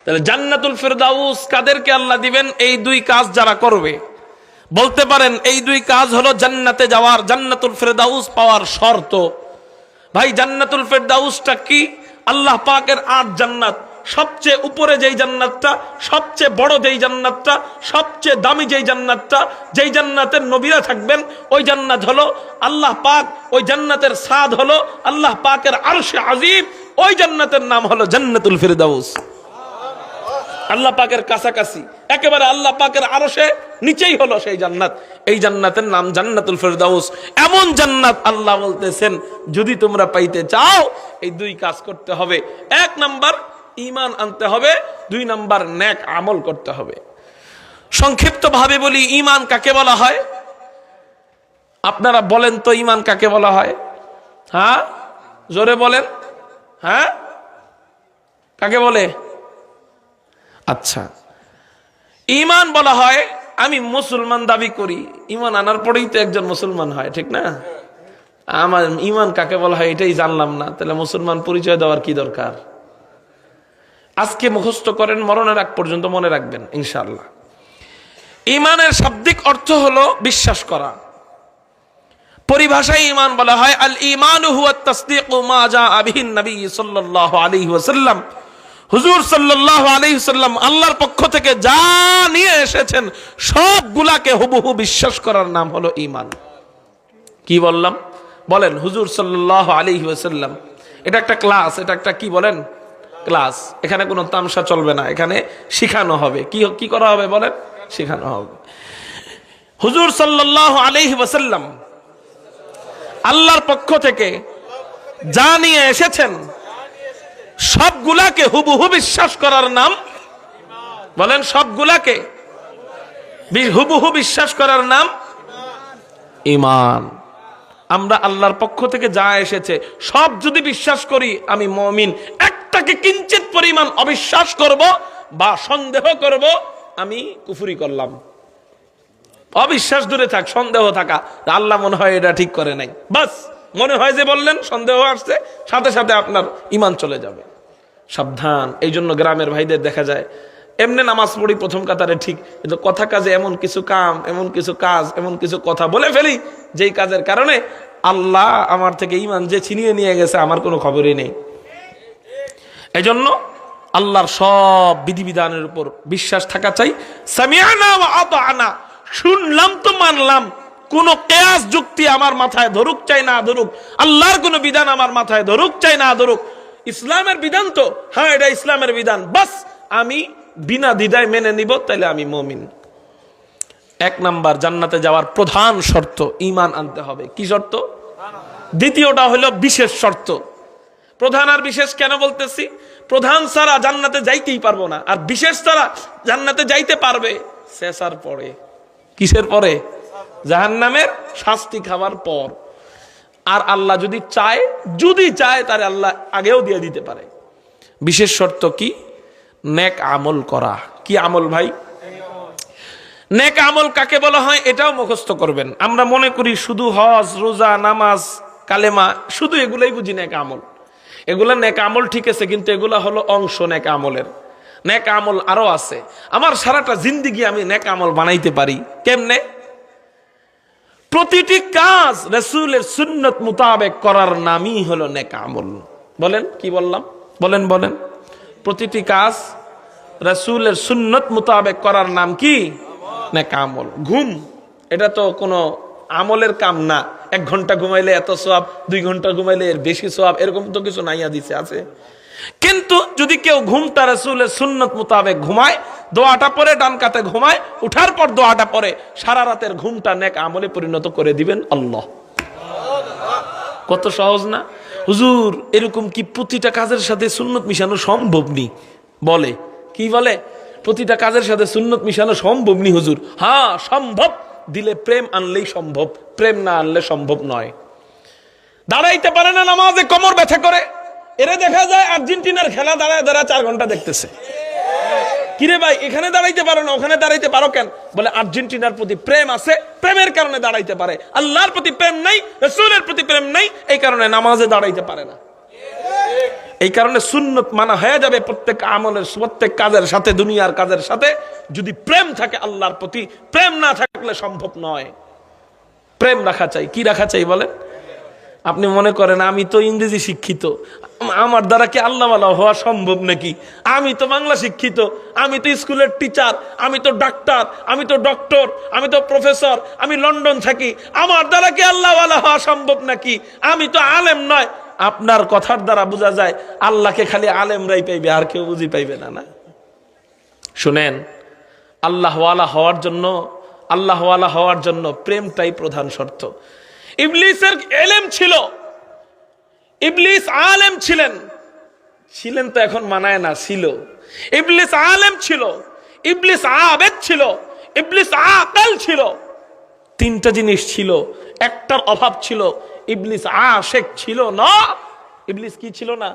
তাহলে জান্নাতুল ফেরদাউস কাদেরকে আল্লাহ দিবেন? এই দুই কাজ যারা করবে। বলতে পারেন এই দুই কাজ হলো জান্নাতে যাওয়ার, জান্নাতুল ফেরদাউস পাওয়ার শর্ত। ভাই জান্নাতুল ফেরদাউসটা কি? আল্লাহ পাকের 8 জান্নাত, সবচেয়ে উপরে যেই জান্নাতটা, সবচেয়ে বড় যেই জান্নাতটা, সবচেয়ে দামি যেই জান্নাতটা, যেই জান্নাতের নবীরা থাকবেন, ওই জান্নাত হলো আল্লাহ পাক, ওই জান্নাতের স্বাদ হলো আল্লাহ পাকের আরশে আজিম, ওই জান্নাতের নাম হলো জান্নাতুল ফেরদাউস। আল্লাহ পাকের কাছাকাছি, একেবারে আল্লাহ পাকের আরশে নিচেই হলো সেই জান্নাত। এই জান্নাতের নাম জান্নাতুল ফেরদাউস। এমন জান্নাত আল্লাহ বলতেছেন যদি তোমরা পাইতে চাও এই দুই কাজ করতে হবে। 1 নাম্বার ঈমান আনতে হবে, 2 নাম্বার নেক আমল করতে হবে। সংক্ষিপ্ত ভাবে বলি, ঈমান কাকে বলা হয়? আপনারা বলেন তো ঈমান কাকে বলা হয়? হ্যাঁ, জোরে বলেন। হ্যাঁ, কাকে বলে? আচ্ছা, ঈমান বলা হয় আমি মুসলমান দাবি করি, ঈমান আনার পরেই তো একজন মুসলমান হয়, ঠিক না? আমার ঈমান কাকে বলা হয় এটাই জানলাম না, তাহলে মুসলমান পরিচয় দেওয়ার কি দরকার? আজকে মুখস্থ করেন, মরণের আগ পর্যন্ত মনে রাখবেন ইনশাআল্লাহ। ঈমানের শাব্দিক অর্থ হলো বিশ্বাস করা। পরিভাষায় ঈমান বলা হয় আল ঈমানু হুয়া তাসদীকু মা জাআ বিহি নবী সাল্লাল্লাহু আলাইহি ওয়াসাল্লাম। হুজুর সাল্লাল্লাহু আলাইহি ওয়াসাল্লাম আল্লাহর পক্ষ থেকে যা নিয়ে এসেছেন সবগুলাকে হুবহু বিশ্বাস করার নাম হলো ঈমান। কি বললাম? বলেন, হুজুর সাল্লাল্লাহু আলাইহি ওয়াসাল্লাম। এটা একটা ক্লাস, এটা একটা কি বলেন? ক্লাস। এখানে কোনো তামসা চলবে না, এখানে শিখানো হবে। কি করা হবে বলেন? শিখানো হবে। হুজুর সাল্লাল্লাহু আলাইহি ওয়াসাল্লাম আল্লাহর পক্ষ থেকে যা নিয়ে এসেছেন সবগুলাকে হুবহু বিশ্বাস করার নাম, বলেন, সবগুলাকে হুবহু বিশ্বাস করার নাম ঈমান। আমরা আল্লাহর পক্ষ থেকে যা এসেছে সব যদি বিশ্বাস করি আমি মুমিন, একটাকে কিঞ্চিত পরিমাণ অবিশ্বাস করব বা সন্দেহ করব আমি কুফরি করলাম। অবিশ্বাস দূরে থাক, সন্দেহ থাকা, আল্লাহ মনে হয় এটা ঠিক করে নাই, বাস মনে হয় যে বললেন, সন্দেহ আসছে, সাথে সাথে আপনার ঈমান চলে যাবে। সাবধান। এই জন্য গ্রামের ভাইদের দেখা যায় এমনি নামাজ পড়ি প্রথম কাতারে ঠিক, কিন্তু কথা কাজে এমন কিছু কাম, এমন কিছু কাজ, এমন কিছু কথা বলে ফেলি যেই কাজের কারণে আল্লাহ আমার থেকে ঈমান যে ছিনিয়ে নিয়ে গেছে আমার কোনো খবরই নেই। এই জন্য আল্লাহর সব বিধিবিধানের উপর বিশ্বাস থাকা চাই। সামিআনা ওয়া আতা'না, শুনলাম তো মানলাম, কোন কিয়াস যুক্তি আমার মাথায় ধরুক চাই না ধরুক, আল্লাহর কোন বিধান আমার মাথায় ধরুক চাই না ধরুক, ইসলামের বিধান তো হ্যাঁ এটা ইসলামের বিধান, বাস আমি বিনা দ্বিধায় মেনে নিব, তাইলে আমি মুমিন। 1 নাম্বার জান্নাতে যাওয়ার প্রধান শর্ত ঈমান আনতে হবে। কি শর্ত? দ্বিতীয়টা হলো বিশেষ শর্ত। প্রধান আর বিশেষ কেন বলতেছি? প্রধান ছাড়া জান্নাতে যাইতেই পারবো না, আর বিশেষ ছাড়া জান্নাতে যাইতে পারবে শেষার পরে। কিসের পরে? জাহান্নামের শাস্তি খাবার পর। আর আল্লাহ যদি চায় তাহলে আল্লাহ আগেও দিয়ে দিতে পারে। বিশেষ শর্ত কি? নেক আমল করা। কি আমল ভাই? নেক আমল কাকে বলা হয় এটাও মুখস্থ করবেন। আমরা মনে করি শুধু হজ, রোজা, নামাজ, কালেমা, শুধু এগুলাই বুঝি নেক আমল। এগুলা নেক আমল ঠিক আছে, কিন্তু এগুলা হলো অংশ নেক আমলের। নেক আমল আরো আছে। আমার সারাটা জিন্দেগি আমি নেক আমল বানাইতে পারি কেমনে? প্রতিটি কাজ রাসূলের সুন্নত মোতাবেক করার নামই হলো নেক আমল। বলেন, কি বললাম? বলেন। প্রতিটি কাজ রাসূলের সুন্নত মোতাবেক করার নাম কি? নেক আমল। ঘুম, এটা তো কোনো আমলের কাম না। 1 ঘন্টা ঘুমাইলে এত সওয়াব, 2 ঘন্টা ঘুমাইলে এর বেশি সওয়াব, এরকম তো কিছু নাই হাদিসে আছে। কিন্তু যদি কেউ ঘুমটা রাসূলের সুন্নত মোতাবেক ঘুমায়, দোয়াটা পরে ডান কাতে ঘুমায়, উঠার পর দোয়াটা পরে, সারা রাতের ঘুমটা নেক আমলে পরিণত করে দিবেন আল্লাহ। কত সহজ না? হুজুর এরকম কি প্রতিটা কাজের সাথে সুন্নত মিশানো সম্ভব নি? বলে, কি বলে? প্রতিটা কাজের সাথে সুন্নত মিশানো সম্ভব নি হুজুর। হ্যাঁ সম্ভব, দিলে প্রেম আনলেই সম্ভব, প্রেম না আনলে সম্ভব নয়। দাঁড়াইতে পারে না নামাজে, কোমর ব্যথা করে, এরে দেখা যায় আর্জেন্টিনার খেলা দাঁড়ায় 4 ঘন্টা দেখতেছে। কিরে ভাই, এখানে দাঁড়াইতে পারো না, ওখানে দাঁড়াইতে পারো কেন? বলে আর্জেন্টিনার প্রতি প্রেম আছে, প্রেমের কারণে দাঁড়াইতে পারে। আল্লাহর প্রতি প্রেম নাই, রাসূলের প্রতি প্রেম নাই, এই কারণে নামাজে দাঁড়াইতে পারে না। এই কারণে সুন্নত মানা হয়ে যাবে প্রত্যেক আমলের, প্রত্যেক কাজের সাথে, দুনিয়ার কাজের সাথে, যদি প্রেম থাকে আল্লাহর প্রতি। প্রেম না থাকলে সম্ভব নয়। প্রেম রাখা চাই। কি রাখা চাই বলেন? আপনি মনে করেন আমি তো ইংরেজি শিক্ষিত, আমার দ্বারা কি আল্লাহওয়ালা হওয়া সম্ভব নাকি? আমি তো বাংলা শিক্ষিত, আমি তো স্কুলের টিচার, আমি তো ডাক্তার, আমি তো ডক্টর, আমি তো প্রফেসর, আমি লন্ডন থাকি, আমার দ্বারা কি আল্লাহওয়ালা হওয়া সম্ভব নাকি? আমি তো আলেম নয়। আপনার কথার দ্বারা বোঝা যায় আল্লাহকে খালি আলেমরাই পাইবে, আর কেউ বুঝি পাইবে না। না, শুনেন, আল্লাহওয়ালা হওয়ার জন্য প্রেমটাই প্রধান শর্ত। ইবলিসের ইলম ছিল, ইবলিস আলেম ছিলেন তো এখন মানায় না, ছিল। ইবলিস আলেম ছিল, ইবলিস আবেদ ছিল, ইবলিস আকল ছিল। তিনটা জিনিস ছিল, একটার অভাব ছিল। ইবলিস আশিক ছিল না। ইবলিস কি ছিল না?